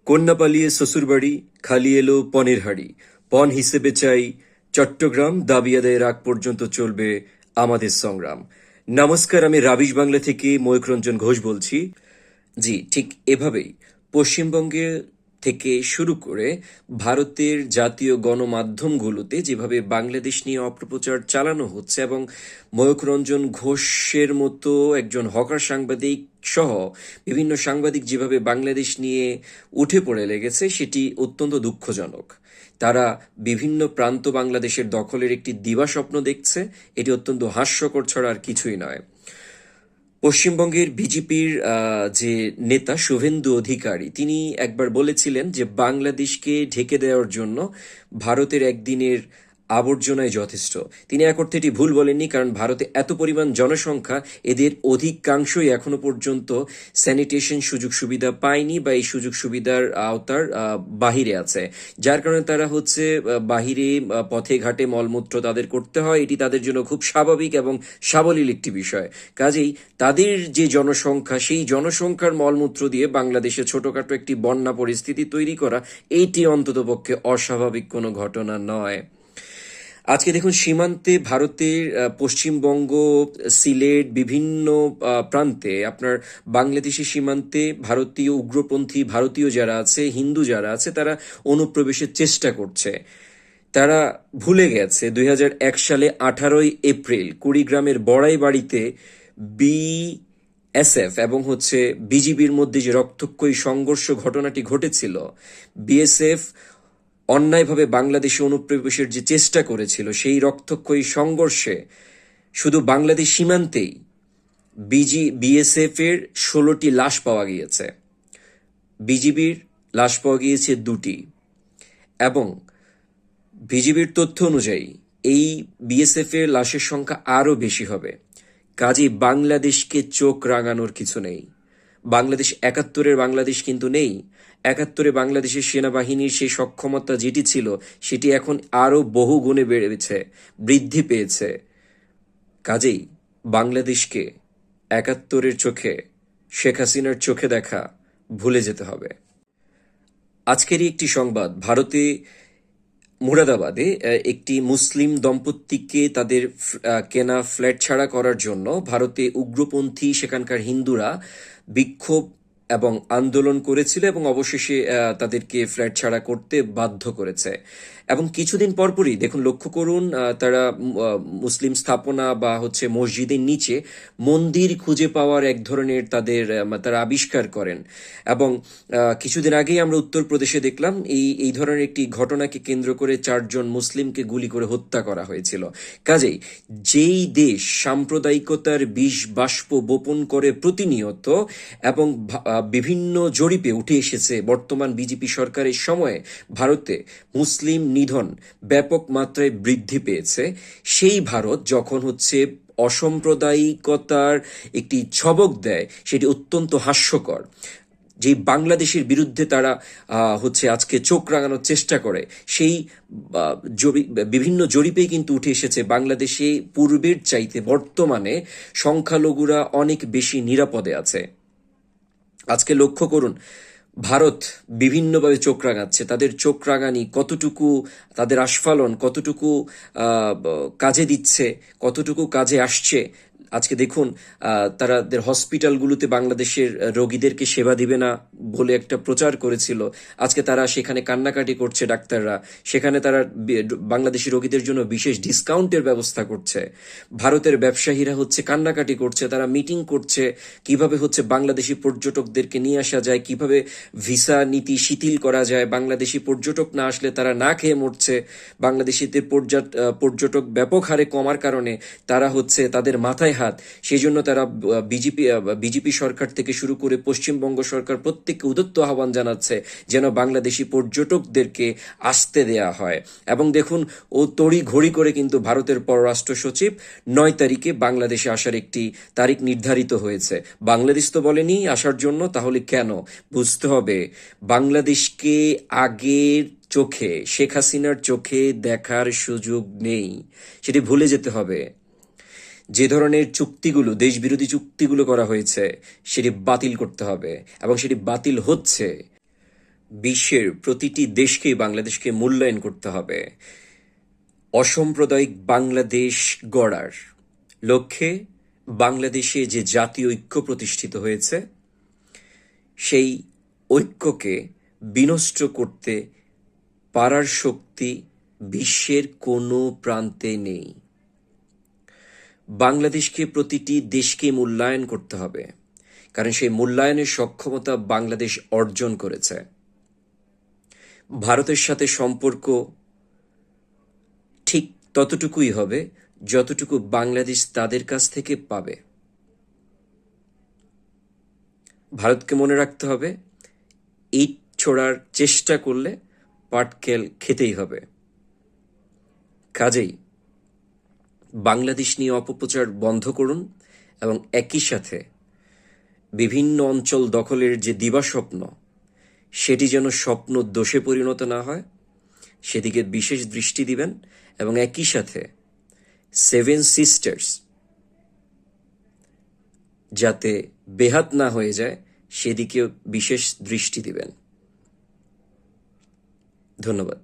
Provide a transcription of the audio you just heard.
কন্যা পালিয়ে শ্বশুরবাড়ি, খালি এলো পনের হাঁড়ি। পণ হিসেবে চাই চট্টগ্রাম, দাবি আদায়ের আগ পর্যন্ত চলবে আমাদের সংগ্রাম। নমস্কার, আমি রাবিশ বাংলা থেকে ময়ূক রঞ্জন ঘোষ বলছি। জি, ঠিক এভাবেই পশ্চিমবঙ্গে থেকে শুরু করে ভারতের জাতীয় গণমাধ্যমগুলোতে যেভাবে বাংলাদেশ নিয়ে অপপ্রচার চালানো হচ্ছে এবং ময়ূক রঞ্জন ঘোষের মতো একজন হকার সাংবাদিক সহ বিভিন্ন সাংবাদিক যেভাবে বাংলাদেশ নিয়ে উঠে পড়ে লেগেছে, সেটি অত্যন্ত দুঃখজনক। তারা বিভিন্ন প্রান্ত বাংলাদেশের দখলের একটি দিবাস্বপ্ন দেখছে। এটি অত্যন্ত হাস্যকর ছাড়া আর কিছুই নয়। পশ্চিমবঙ্গের বিজেপির যে নেতা শুভেন্দু অধিকারী, তিনি একবার বলেছিলেন যে বাংলাদেশকে ঢেকে দেওয়ার জন্য ভারতের একদিনের আবর্জনায় যথেষ্ট। তিনি এক অর্থে এটি ভুল বলেননি, কারণ ভারতে এত পরিমাণ জনসংখ্যা, এদের অধিকাংশই এখনো পর্যন্ত স্যানিটেশন সুযোগ সুবিধা পায়নি বা এই সুযোগ সুবিধার আওতার বাহিরে আছে। যার কারণে তারা হচ্ছে বাহিরে পথে ঘাটে মলমূত্র তাদের করতে হয়। এটি তাদের জন্য খুব স্বাভাবিক এবং সাবলীল একটি বিষয়। কাজেই তাদের যে জনসংখ্যা, সেই জনসংখ্যার মলমূত্র দিয়ে বাংলাদেশে ছোটখাটো একটি বন্যা পরিস্থিতি তৈরি করা, এইটি অন্ততপক্ষে অস্বাভাবিক কোনো ঘটনা নয়। আজকে দেখুন, সীমান্তে ভারতের পশ্চিমবঙ্গ, সিলেট, বিভিন্ন প্রান্তে আপনার বাংলাদেশি সীমান্তে ভারতীয় উগ্রপন্থী, ভারতীয় যারা আছে, হিন্দু যারা আছে, তারা অনুপ্রবেশের চেষ্টা করছে। তারা ভুলে গেছে 2001 সালে 18ই এপ্রিল কুড়িগ্রামের বড়াই বাড়িতে বিএসএফ এবং বিজিবির মধ্যে যে রক্তক্ষয়ী সংঘর্ষ ঘটনাটি ঘটেছিল। বিএসএফ অন্যায়ভাবে বাংলাদেশে অনুপ্রবেশের যে চেষ্টা করেছিল, সেই রক্তক্ষয়ী সংঘর্ষে শুধু বাংলাদেশ সীমান্তেই বিএসএফ এর 16টি লাশ পাওয়া গিয়েছে, বিজিবির লাশ পাওয়া গিয়েছে 2টি, এবং বিজিবির তথ্য অনুযায়ী এই বিএসএফ এর লাশের সংখ্যা আরো বেশি হবে। কাজেই বাংলাদেশকে চোখ রাঙানোর কিছু নেই। বাংলাদেশ 71-এর বাংলাদেশ কিন্তু নেই। 71-এ বাংলাদেশের সেনাবাহিনীর সেই সক্ষমতা যেটি ছিল, সেটি এখন আরো বহু গুণে বেড়েছে, বৃদ্ধি পেয়েছে। কাজেই বাংলাদেশকে 71-এর চোখে, শেখ হাসিনার চোখে দেখা ভুলে যেতে হবে। আজকেরই একটি সংবাদ, ভারতে মুরাদাবাদে একটি মুসলিম দম্পতিকে তাদের কেনা ফ্ল্যাট ছাড়া করার জন্য ভারতে উগ্রপন্থী সেখানকার হিন্দুরা বিক্ষোভ এবং আন্দোলন করেছিল এবং অবশেষে তাদেরকে ফ্ল্যাট ছাড়া করতে বাধ্য করেছে। এবং কিছুদিন পরপরই দেখুন, লক্ষ্য করুন, তারা মুসলিম স্থাপনা বা মসজিদের নিচে মন্দির খুঁজে পাওয়ার এক ধরনের তারা আবিষ্কার করেন। এবং কিছুদিন আগেই আমরা উত্তরপ্রদেশে দেখলাম এই ধরনের একটি ঘটনাকে কেন্দ্র করে 4 জন মুসলিমকে গুলি করে হত্যা করা হয়েছিল। কাজেই যেই দেশ সাম্প্রদায়িকতার বিষ বাষ্প বপন করে প্রতিনিয়ত এবং বিভিন্ন জরিপে উঠে এসেছে বর্তমান বিজেপি সরকারের সময়ে ভারতে মুসলিম নিধন ব্যাপক মাত্রায় বৃদ্ধি পেয়েছে, সেই ভারত যখন অসাম্প্রদায়িকতার একটি ছবক দেয়, সেটি অত্যন্ত হাস্যকর। যে বাংলাদেশের বিরুদ্ধে তারা আজকে চোখ রাঙানোর চেষ্টা করে, সেই বিভিন্ন জরিপেই কিন্তু উঠে এসেছে বাংলাদেশে পূর্বের চাইতে বর্তমানে সংখ্যালঘুরা অনেক বেশি নিরাপদে আছে। আজকে লক্ষ্য করুন, ভারত বিভিন্নভাবে চোখ রাঙাচ্ছে। তাদের চোখ রাঙানি কতটুকু, তাদের আস্ফালন কতটুকু কাজে দিচ্ছে, কতটুকু কাজে আসছে। আজকে দেখুন, তাদের হসপিটালগুলোতে বাংলাদেশের রোগীদেরকে সেবা দিবে না বলে একটা প্রচার করেছিল। আজকে তারা সেখানে কান্নাকাটি করছে, ডাক্তাররা সেখানে তারা বাংলাদেশি রোগীদের জন্য বিশেষ ডিসকাউন্টের ব্যবস্থা করছে। ভারতের ব্যবসায়ীরা কান্নাকাটি করছে, তারা মিটিং করছে কিভাবে বাংলাদেশি পর্যটকদেরকে নিয়ে আসা যায়, কিভাবে ভিসা নীতি শিথিল করা যায়। বাংলাদেশি পর্যটক না আসলে তারা না খেয়ে মরছে। বাংলাদেশিদের পর্যটক ব্যাপক হারে কমার কারণে তারা তাদের মাথায় হাত। সেই জন্য তারা বিজেপি সরকার থেকে শুরু করে পশ্চিমবঙ্গ সরকার প্রত্যেককে উদ্যত আহ্বান জানাচ্ছে যেন বাংলাদেশি পর্যটকদেরকে আসতে দেয়া হয়। এবং দেখুন, ও তড়ি ঘড়ি করে কিন্তু ভারতের পররাষ্ট্র সচিব 9 তারিখে বাংলাদেশে আসার একটি তারিখ নির্ধারিত হয়েছে। বাংলাদেশ তো বলেনি আসার জন্য, তাহলে কেন? বুঝতে হবে, বাংলাদেশকে আগের চোখে, শেখ হাসিনার চোখে দেখার সুযোগ নেই, সেটি ভুলে যেতে হবে। যে ধরনের চুক্তিগুলো, দেশবিরোধী চুক্তিগুলো করা হয়েছে, সেটি বাতিল করতে হবে এবং সেটি বাতিল হচ্ছে। বিশ্বের প্রতিটি দেশকেই বাংলাদেশকে মূল্যায়ন করতে হবে অসাম্প্রদায়িক বাংলাদেশ গড়ার লক্ষ্যে। বাংলাদেশে যে জাতীয় ঐক্য প্রতিষ্ঠিত হয়েছে, সেই ঐক্যকে বিনষ্ট করতে পারার শক্তি বিশ্বের কোনো প্রান্তে নেই। বাংলাদেশকে প্রতিটি দেশকে মূল্যায়ন করতে হবে, কারণ সেই মূল্যায়নের সক্ষমতা বাংলাদেশ অর্জন করেছে। ভারতের সাথে সম্পর্ক ঠিক ততটুকুই হবে যতটুকু বাংলাদেশ তাদের কাছ থেকে পাবে। ভারতকে মনে রাখতে হবে, ইট ছোড়ার চেষ্টা করলে পাটকেল খেতেই হবে। কাজেই বাংলাদেশ নিয়ে অপপ্রচার বন্ধ করুন এবং একই সাথে বিভিন্ন অঞ্চল দখলের যে দিবাস্বপ্ন, সেটি যেন স্বপ্ন দোষে পরিণত না হয়, সেদিকে বিশেষ দৃষ্টি দিবেন এবং একই সাথে 7 সিস্টার্স যাতে বেহাত না হয়ে যায় সেদিকেও বিশেষ দৃষ্টি দিবেন। ধন্যবাদ।